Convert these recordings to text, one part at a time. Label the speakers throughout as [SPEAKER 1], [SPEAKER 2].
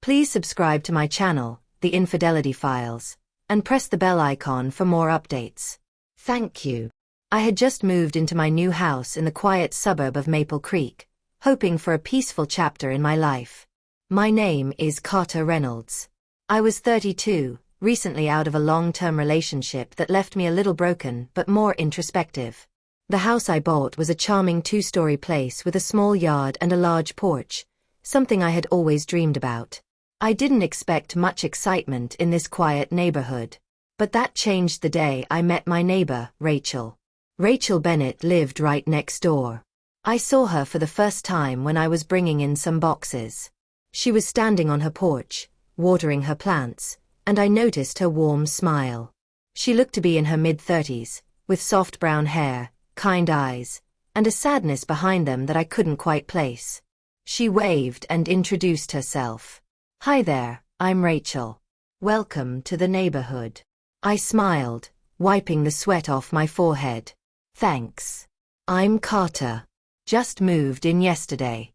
[SPEAKER 1] Please subscribe to my channel, The Infidelity Files, and press the bell icon for more updates. Thank you. I had just moved into my new house in the quiet suburb of Maple Creek, hoping for a peaceful chapter in my life. My name is Carter Reynolds. I was 32, recently out of a long-term relationship that left me a little broken but more introspective. The house I bought was a charming two-story place with a small yard and a large porch, something I had always dreamed about. I didn't expect much excitement in this quiet neighborhood. But that changed the day I met my neighbor, Rachel. Rachel Bennett lived right next door. I saw her for the first time when I was bringing in some boxes. She was standing on her porch, watering her plants, and I noticed her warm smile. She looked to be in her mid-30s, with soft brown hair, kind eyes, and a sadness behind them that I couldn't quite place. She waved and introduced herself. "Hi there, I'm Rachel. Welcome to the neighborhood." I smiled, wiping the sweat off my forehead. "Thanks. I'm Carter. Just moved in yesterday."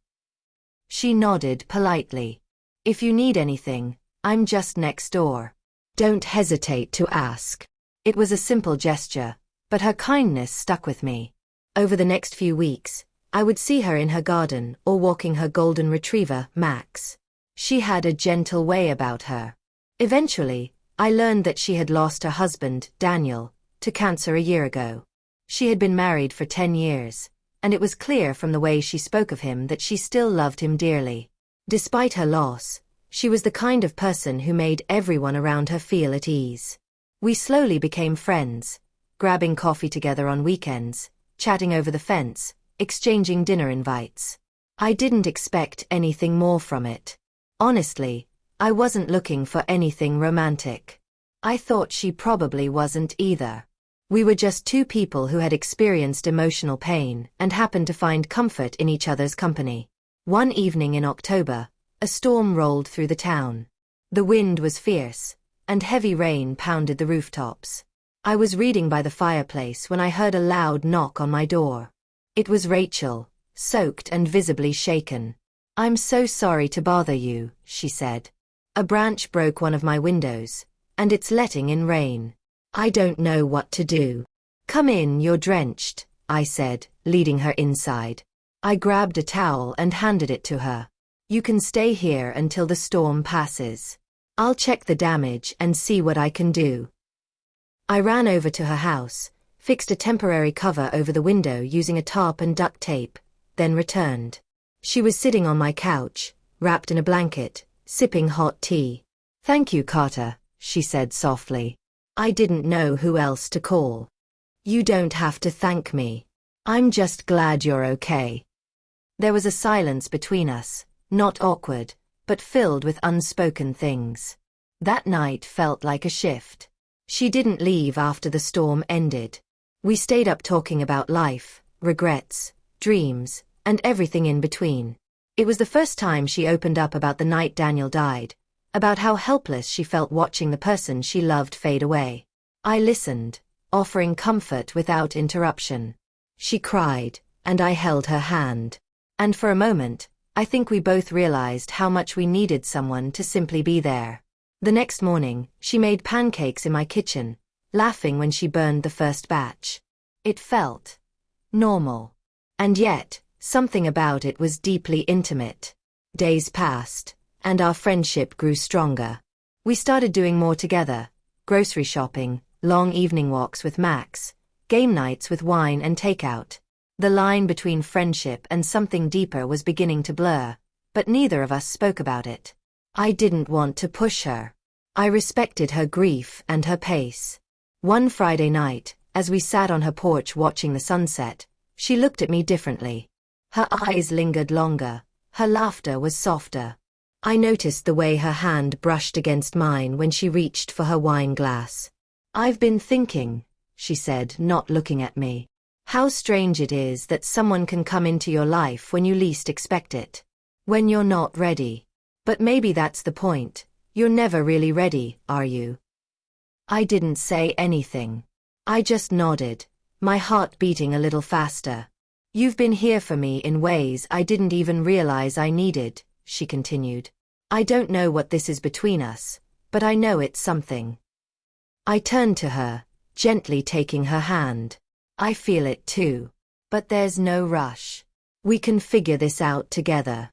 [SPEAKER 1] She nodded politely. "If you need anything, I'm just next door. Don't hesitate to ask." It was a simple gesture, but her kindness stuck with me. Over the next few weeks, I would see her in her garden or walking her golden retriever, Max. She had a gentle way about her. Eventually, I learned that she had lost her husband, Daniel, to cancer a year ago. She had been married for 10 years, and it was clear from the way she spoke of him that she still loved him dearly. Despite her loss, she was the kind of person who made everyone around her feel at ease. We slowly became friends, grabbing coffee together on weekends, chatting over the fence, exchanging dinner invites. I didn't expect anything more from it. Honestly, I wasn't looking for anything romantic. I thought she probably wasn't either. We were just two people who had experienced emotional pain and happened to find comfort in each other's company. One evening in October, a storm rolled through the town. The wind was fierce, and heavy rain pounded the rooftops. I was reading by the fireplace when I heard a loud knock on my door. It was Rachel, soaked and visibly shaken. "I'm so sorry to bother you," she said. "A branch broke one of my windows, and it's letting in rain. I don't know what to do." "Come in, you're drenched," I said, leading her inside. I grabbed a towel and handed it to her. "You can stay here until the storm passes. I'll check the damage and see what I can do." I ran over to her house, fixed a temporary cover over the window using a tarp and duct tape, then returned. She was sitting on my couch, wrapped in a blanket, sipping hot tea. "Thank you, Carter," she said softly. "I didn't know who else to call." "You don't have to thank me. I'm just glad you're okay." There was a silence between us, not awkward, but filled with unspoken things. That night felt like a shift. She didn't leave after the storm ended. We stayed up talking about life, regrets, dreams, and everything in between. It was the first time she opened up about the night Daniel died, about how helpless she felt watching the person she loved fade away. I listened, offering comfort without interruption. She cried, and I held her hand. And for a moment, I think we both realized how much we needed someone to simply be there. The next morning, she made pancakes in my kitchen, laughing when she burned the first batch. It felt normal. And yet, something about it was deeply intimate. Days passed, and our friendship grew stronger. We started doing more together: grocery shopping, long evening walks with Max, game nights with wine and takeout. The line between friendship and something deeper was beginning to blur, but neither of us spoke about it. I didn't want to push her. I respected her grief and her pace. One Friday night, as we sat on her porch watching the sunset, she looked at me differently. Her eyes lingered longer, her laughter was softer. I noticed the way her hand brushed against mine when she reached for her wine glass. "I've been thinking," she said, not looking at me, "how strange it is that someone can come into your life when you least expect it. When you're not ready. But maybe that's the point. You're never really ready, are you?" I didn't say anything. I just nodded, my heart beating a little faster. "You've been here for me in ways I didn't even realize I needed," she continued. I don't know what this is between us, but I know it's something. I turned to her, gently taking her hand. I feel it too. But there's no rush. We can figure this out together.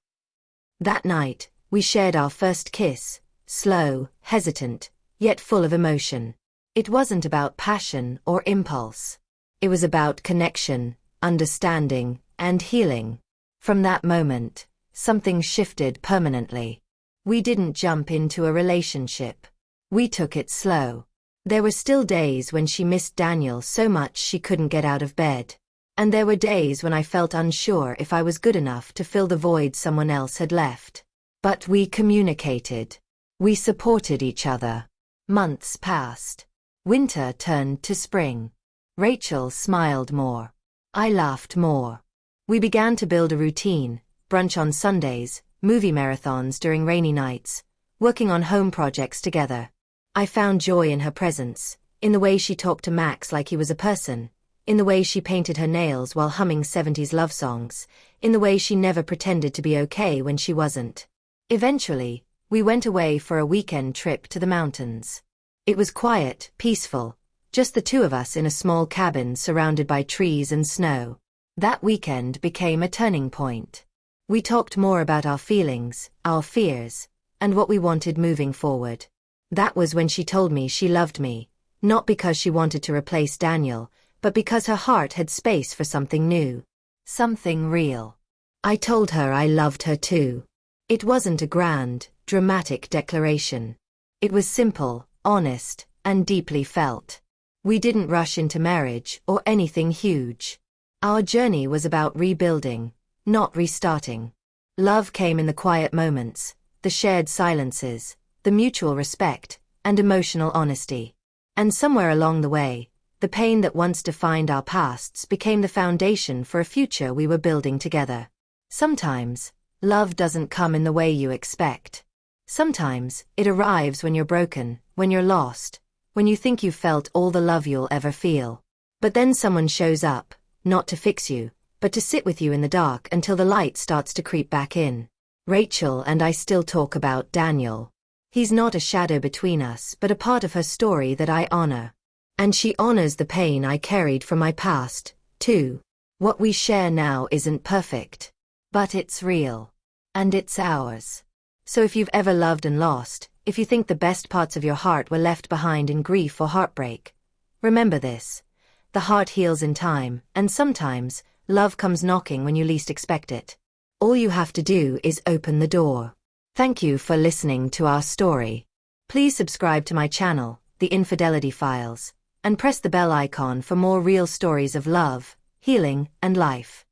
[SPEAKER 1] That night, we shared our first kiss, slow, hesitant, yet full of emotion. It wasn't about passion or impulse. It was about connection, understanding, and healing. From that moment, something shifted permanently. We didn't jump into a relationship. We took it slow. There were still days when she missed Daniel so much she couldn't get out of bed. And there were days when I felt unsure if I was good enough to fill the void someone else had left. But we communicated. We supported each other. Months passed. Winter turned to spring. Rachel smiled more. I laughed more. We began to build a routine, brunch on Sundays, movie marathons during rainy nights, working on home projects together. I found joy in her presence, in the way she talked to Max like he was a person, in the way she painted her nails while humming 70s love songs, in the way she never pretended to be okay when she wasn't. Eventually, we went away for a weekend trip to the mountains. It was quiet, peaceful, just the two of us in a small cabin surrounded by trees and snow. That weekend became a turning point. We talked more about our feelings, our fears, and what we wanted moving forward. That was when she told me she loved me, not because she wanted to replace Daniel, but because her heart had space for something new. Something real. I told her I loved her too. It wasn't a grand, dramatic declaration. It was simple, honest, and deeply felt. We didn't rush into marriage or anything huge. Our journey was about rebuilding, not restarting. Love came in the quiet moments, the shared silences, the mutual respect, and emotional honesty. And somewhere along the way, the pain that once defined our pasts became the foundation for a future we were building together. Sometimes, love doesn't come in the way you expect. Sometimes, it arrives when you're broken, when you're lost, when you think you've felt all the love you'll ever feel. But then someone shows up, not to fix you, but to sit with you in the dark until the light starts to creep back in. Rachel and I still talk about Daniel. He's not a shadow between us, but a part of her story that I honor. And she honors the pain I carried from my past, too. What we share now isn't perfect. But it's real. And it's ours. So if you've ever loved and lost, if you think the best parts of your heart were left behind in grief or heartbreak, remember this. The heart heals in time, and sometimes, love comes knocking when you least expect it. All you have to do is open the door. Thank you for listening to our story. Please subscribe to my channel, The Infidelity Files, and press the bell icon for more real stories of love, healing, and life.